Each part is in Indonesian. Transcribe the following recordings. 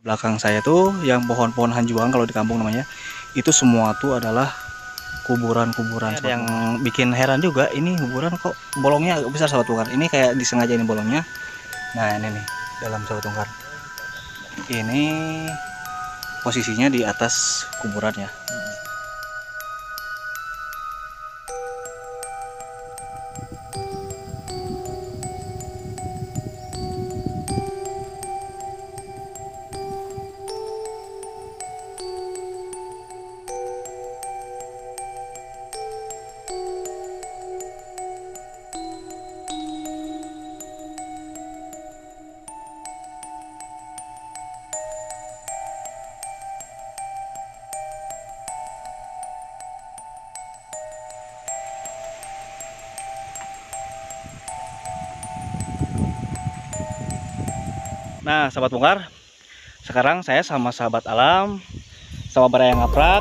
Belakang saya tuh yang pohon-pohon hanjuang kalau di kampung namanya, itu semua tuh adalah kuburan-kuburan. Ada yang bikin heran juga, ini kuburan kok bolongnya agak besar sahabat tungkar. Ini kayak disengaja ini bolongnya. Nah ini nih dalam sahabat tungkar. Ini posisinya di atas kuburan ya. Nah, sahabat bongkar, sekarang saya sama sahabat alam, sama Baraya Ngaprak,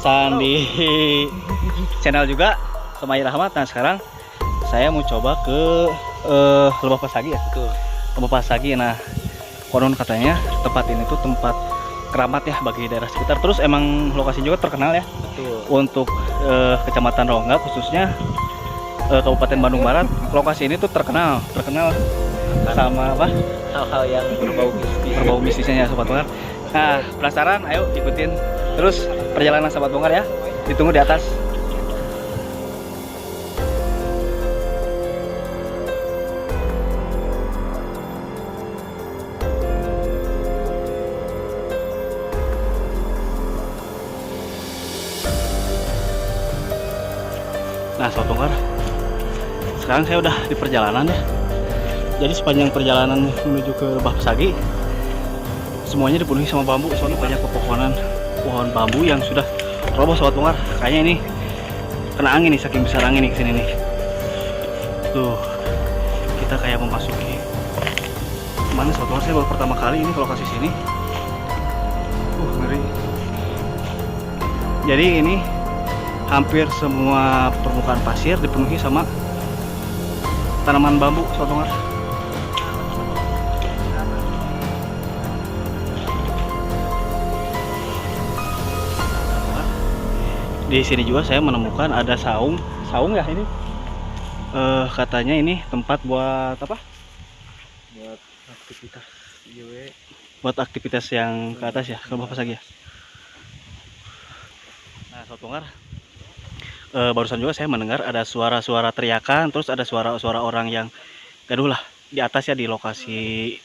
Sandi channel juga, sama Ayah Rahmat. Nah, sekarang saya mau coba ke Lembah Pasagi ya. Betul. Lembah Pasagi. Nah, konon katanya tempat ini tuh tempat keramat ya bagi daerah sekitar. Terus emang lokasi juga terkenal ya. Betul. Untuk Kecamatan Rongga khususnya Kabupaten Bandung Barat, lokasi ini tuh terkenal sama apa? Hal-hal yang berbau mistisnya ya sobat bongkar. Nah, penasaran? Ayo ikutin terus perjalanan sobat bongkar ya. Ditunggu di atas. Nah, sobat bongkar, sekarang saya udah di perjalanan ya. Jadi sepanjang perjalanan menuju ke Lembah Pasagi, semuanya dipenuhi sama bambu. Soalnya banyak pepohonan pohon bambu yang sudah roboh sobat bongkar. Kayaknya ini kena angin nih, saking besar angin nih kesini nih. Tuh, kita kayak memasuki mana sobat bongkar. Saya baru pertama kali ini ke lokasi sini. Ngeri. Jadi ini hampir semua permukaan pasir dipenuhi sama tanaman bambu sobat bongkar. Di sini juga saya menemukan ada saung ya ini. Katanya ini tempat buat apa? Buat aktivitas yang ke atas ya, ke bawah lagi ya. Nah, sobat bongkar, barusan juga saya mendengar ada suara-suara teriakan, terus ada suara-suara orang yang gaduh lah di atas ya, di lokasi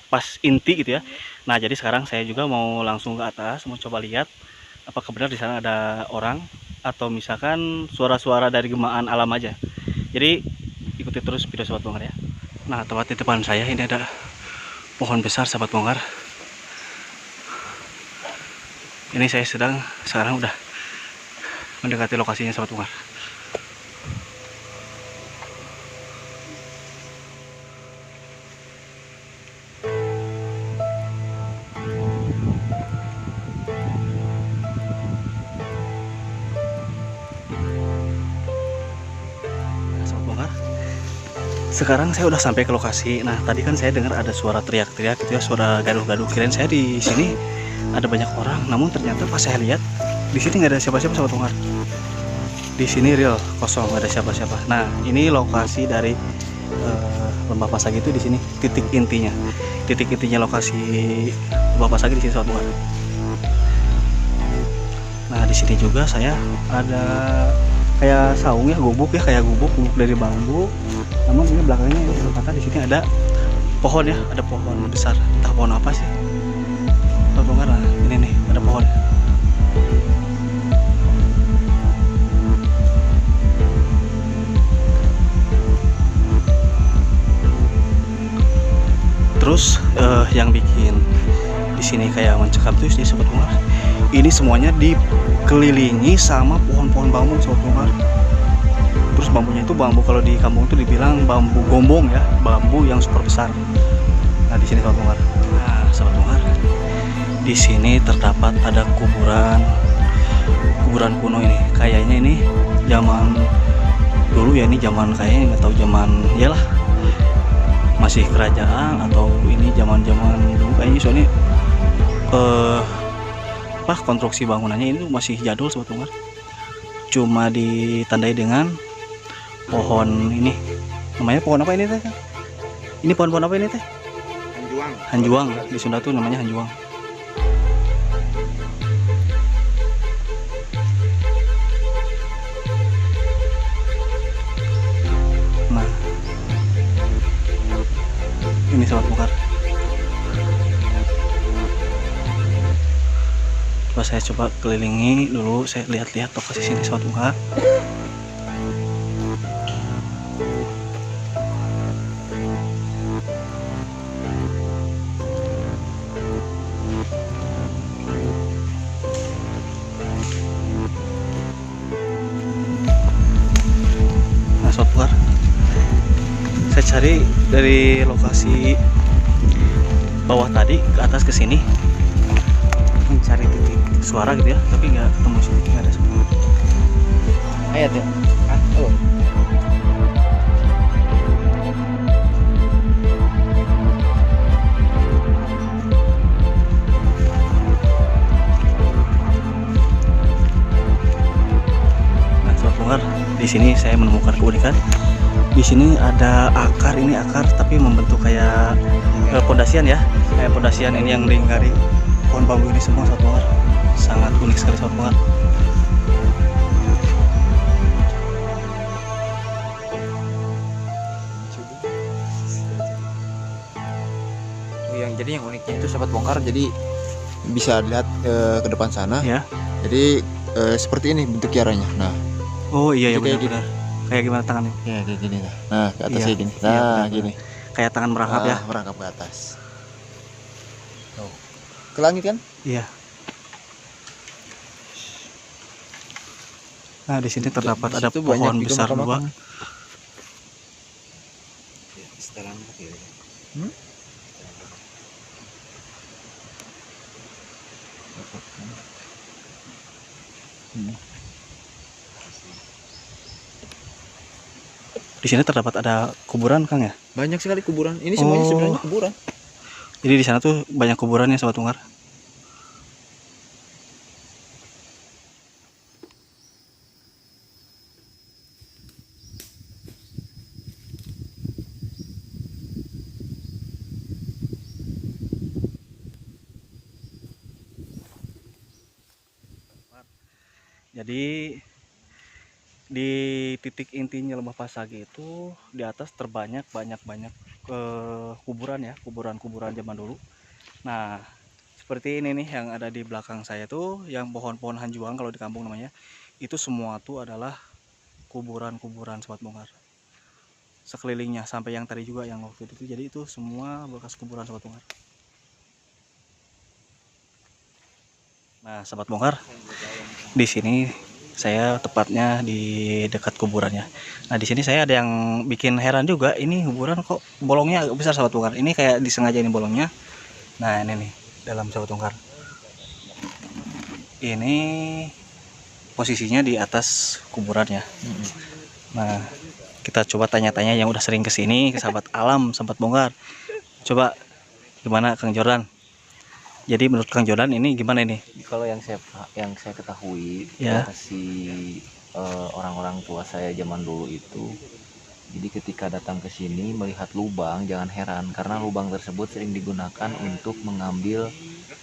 pas inti gitu ya. Nah, jadi sekarang saya juga mau langsung ke atas, mau coba lihat apakah benar di sana ada orang atau misalkan suara-suara dari gemaan alam aja. Jadi ikuti terus video sahabat bongkar ya. Nah, tepat di depan saya ini ada pohon besar sahabat bongkar. Ini saya sekarang udah mendekati lokasinya sahabat bongkar. Sekarang saya udah sampai ke lokasi. Nah, tadi kan saya dengar ada suara teriak-teriak gitu ya, suara gaduh-gaduh. Kirain saya di sini ada banyak orang, namun ternyata pas saya lihat di sini nggak ada siapa-siapa sahabat bongkar. Di sini real kosong, nggak ada siapa-siapa. Nah, ini lokasi dari Lembah Pasagi itu di sini titik intinya. Titik intinya lokasi Lembah Pasagi di sini sahabat bongkar. Nah, di sini juga saya ada kayak saung ya, gubuk dari bambu. Namun ini belakangnya ternyata di sini ada pohon ya, ada pohon besar. Entah pohon apa sih. Tahu bongkar, nah, ini nih ada pohon. Terus yang bikin di sini kayak mencekam tuh ini sobat bongkar. Ini semuanya dikelilingi sama pohon-pohon bambu sobat bongkar. Terus bambunya itu bambu kalau di kampung itu dibilang bambu gombong ya, bambu yang super besar. Nah, di sini sobat bongkar. Nah, sobat bongkar, di sini terdapat ada kuburan kuno ini. Kayaknya ini zaman dulu ya, ini zaman kayaknya nggak tahu zaman iyalah masih kerajaan atau ini zaman dulu kayaknya. Soalnya konstruksi bangunannya ini masih jadul sobat Bongkar. Cuma ditandai dengan pohon ini. Namanya pohon apa ini teh? Ini pohon-pohon apa ini teh? Hanjuang. Hanjuang. Di Sunda tuh namanya hanjuang. Nah, ini sobat Bongkar. Coba saya coba kelilingi dulu, saya lihat-lihat lokasi sini sobat Bongkar. Nah sobat Bongkar, saya cari dari lokasi bawah tadi ke atas ke sini, mencari titik suara gitu ya, tapi nggak ketemu sini, nggak ada suara. Ayat ya. Oh. Nah sobat Bongkar, di sini saya menemukan keunikan. Di sini ada akar, ini akar tapi membentuk kayak pondasian ya, kayak pondasian ini yang melingkari pohon bambu ini semua sobat Bongkar. Sangat unik sekali sobat Bongkar. Jadi yang uniknya itu sobat Bongkar, jadi bisa lihat ke depan sana Ya. Jadi seperti ini bentuk kiaranya. Nah, Oh iya ya, kayak benar-benar. Kayak gimana tangannya? ya kayak gini. Nah, ke atas Iya, kayak gini. iya, Nah, benar-benar. gini. Kayak tangan merangkap ya. Merangkap ke atas. Tuh. Ke langit kan? Iya. Nah di sini terdapat Di ada situ banyak pohon juga besar dua. makam-makam. Di sini terdapat ada kuburan Kang ya. Banyak sekali kuburan. Ini semuanya Oh. sebenarnya kuburan. Jadi di sana tuh banyak kuburannya sobat Bongkar. Jadi di titik intinya Lembah Pasagi itu di atas terbanyak banyak kuburan ya, kuburan-kuburan zaman dulu. Nah, seperti ini nih yang ada di belakang saya tuh, yang pohon-pohon hanjuang kalau di kampung namanya. Itu semua tuh adalah kuburan-kuburan sobat Bongkar. Sekelilingnya sampai yang tadi juga yang waktu itu, jadi itu semua bekas kuburan sobat Bongkar. Nah, sobat Bongkar, di sini saya tepatnya di dekat kuburannya. Nah, di sini saya ada yang bikin heran juga. Ini kuburan kok bolongnya agak besar sobat Bongkar. Ini kayak disengaja ini bolongnya. Nah, ini nih dalam sobat Bongkar. Ini posisinya di atas kuburannya. Nah, kita coba tanya-tanya yang udah sering kesini, ke sahabat alam, sahabat Bongkar. Coba gimana Kang Jordan? Jadi menurut Kang Jordan ini gimana ini? Kalau yang saya ketahui Ya. si orang-orang tua saya zaman dulu itu, jadi ketika datang ke sini melihat lubang, jangan heran karena lubang tersebut sering digunakan untuk mengambil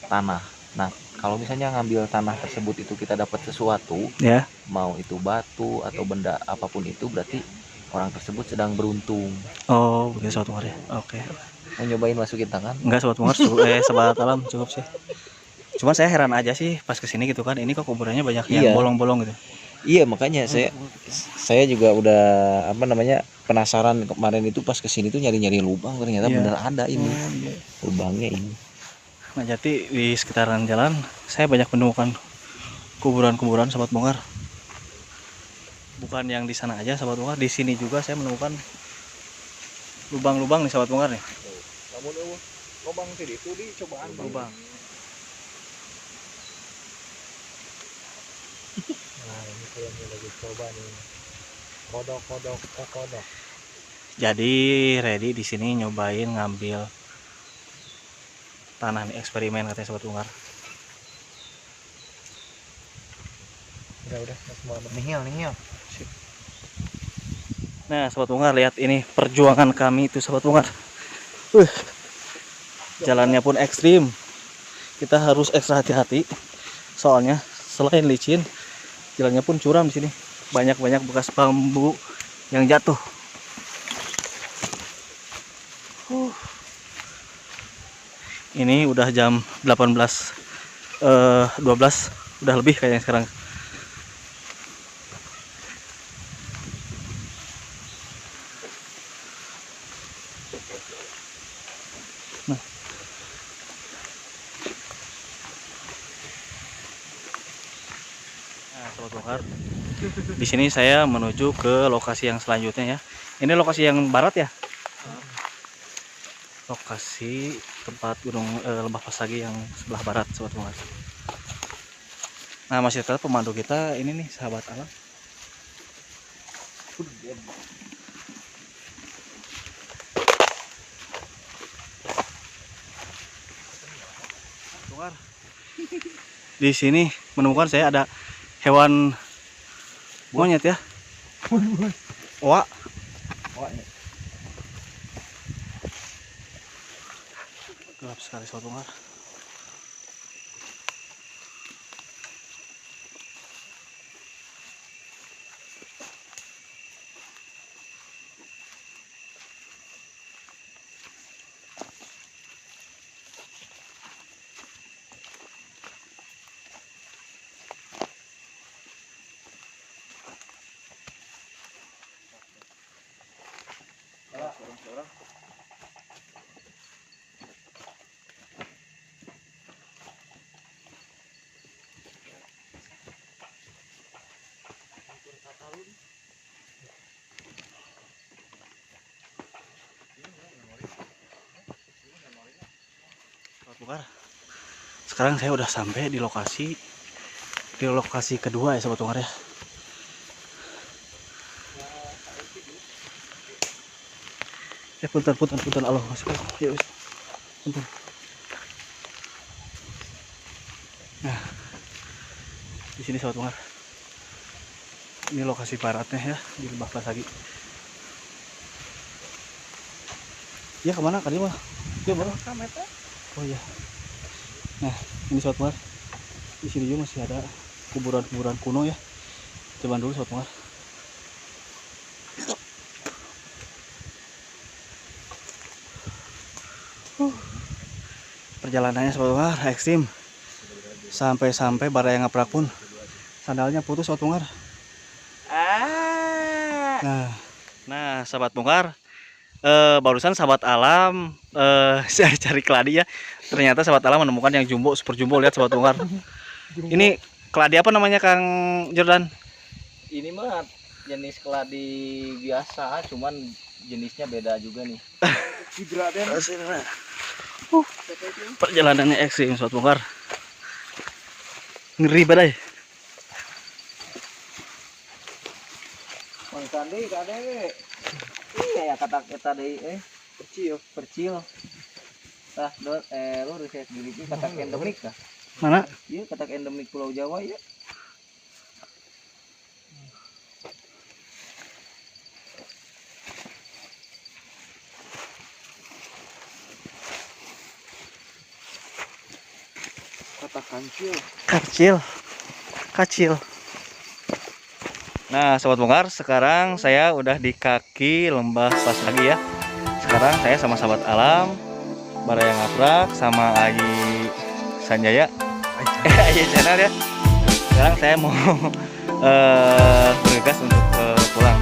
tanah. Nah, kalau misalnya ngambil tanah tersebut itu kita dapat sesuatu, Ya. mau itu batu atau benda apapun itu, berarti orang tersebut sedang beruntung. Oh, begitu sobat Bongkar ya. Oke. Mau nyobain masukin tangan? Enggak sobat Bongkar, sahabat alam cukup sih. Cuman saya heran aja sih pas kesini gitu kan, ini kok kuburannya banyak yang Iya. bolong-bolong gitu. Iya, makanya saya juga udah penasaran kemarin itu pas kesini tuh nyari-nyari lubang, ternyata Iya. bener ada ini Iya. lubangnya ini. Nah, jadi di sekitaran jalan saya banyak menemukan kuburan-kuburan sahabat Bongkar. Bukan yang di sana aja sahabat Bongkar, di sini juga saya menemukan lubang-lubang nih sahabat Bongkar nih. Kamu lubang itu dicobaan Lubang. Nah, ini filmnya lagi coba nih. Kodok. Jadi ready di sini nyobain ngambil tanah nih, eksperimen katanya Sobat Ungar. Udah nihil. Nah Sobat Ungar, lihat ini perjuangan kami itu Sobat Ungar. Jalannya pun ekstrim. Kita harus ekstra hati-hati. Soalnya selain licin, jalannya pun curam di sini. Banyak bekas bambu yang jatuh. Ini udah jam 12 udah lebih kayaknya sekarang. Nah, Sobat Ungar, di sini saya menuju ke lokasi yang selanjutnya ya. Ini lokasi yang barat ya. Lokasi tempat gunung Lembah Pasagi yang sebelah barat Sobat Ungar. Nah masih tetap pemandu kita ini nih sahabat alam. Ungar. Di sini menemukan saya ada hewan monyet ya. Wah. Gelap sekali Sobat Ungar. Sobat Ungar, sekarang saya udah sampai di lokasi kedua ya Sobat Ungar ya. Punten Allah masuk. Ya wis. Punten. Nah, di sini Sobat Ungar. Ini lokasi baratnya ya di Lembah Pasagi. Ya kemana kali mah? Ya mana? Oh iya. Nah, ini Sobat Ungar. Di sini juga masih ada kuburan-kuburan kuno ya. Coba dulu Sobat Ungar. Perjalanannya Sobat Ungar ekstrim. Sampai baraya ngaprak pun sandalnya putus Sobat Ungar. Nah Sobat Ungar, barusan sahabat alam saya cari keladi ya. Ternyata sahabat alam menemukan yang jumbo, super jumbo. Lihat Sobat Ungar. Ini keladi apa namanya Kang Jordan? Ini mah jenis keladi biasa, cuman jenisnya beda juga nih. Perjalanannya ekstrim Sobat Ungar. Ngeri badai. Mang Sandi kade iya ya kata kita deui percil. Tah lu riset diri kata endemik kah? Mana? Iya kata endemik Pulau Jawa ya. Kata Kacil. Nah Sobat Ungar, sekarang saya udah di kaki Lembah Pasagi ya. Sekarang saya sama sahabat alam, Baraya Ngaprak, sama Ayi Sanjaya, Ayi Channel ya. Sekarang saya mau bergegas untuk pulang.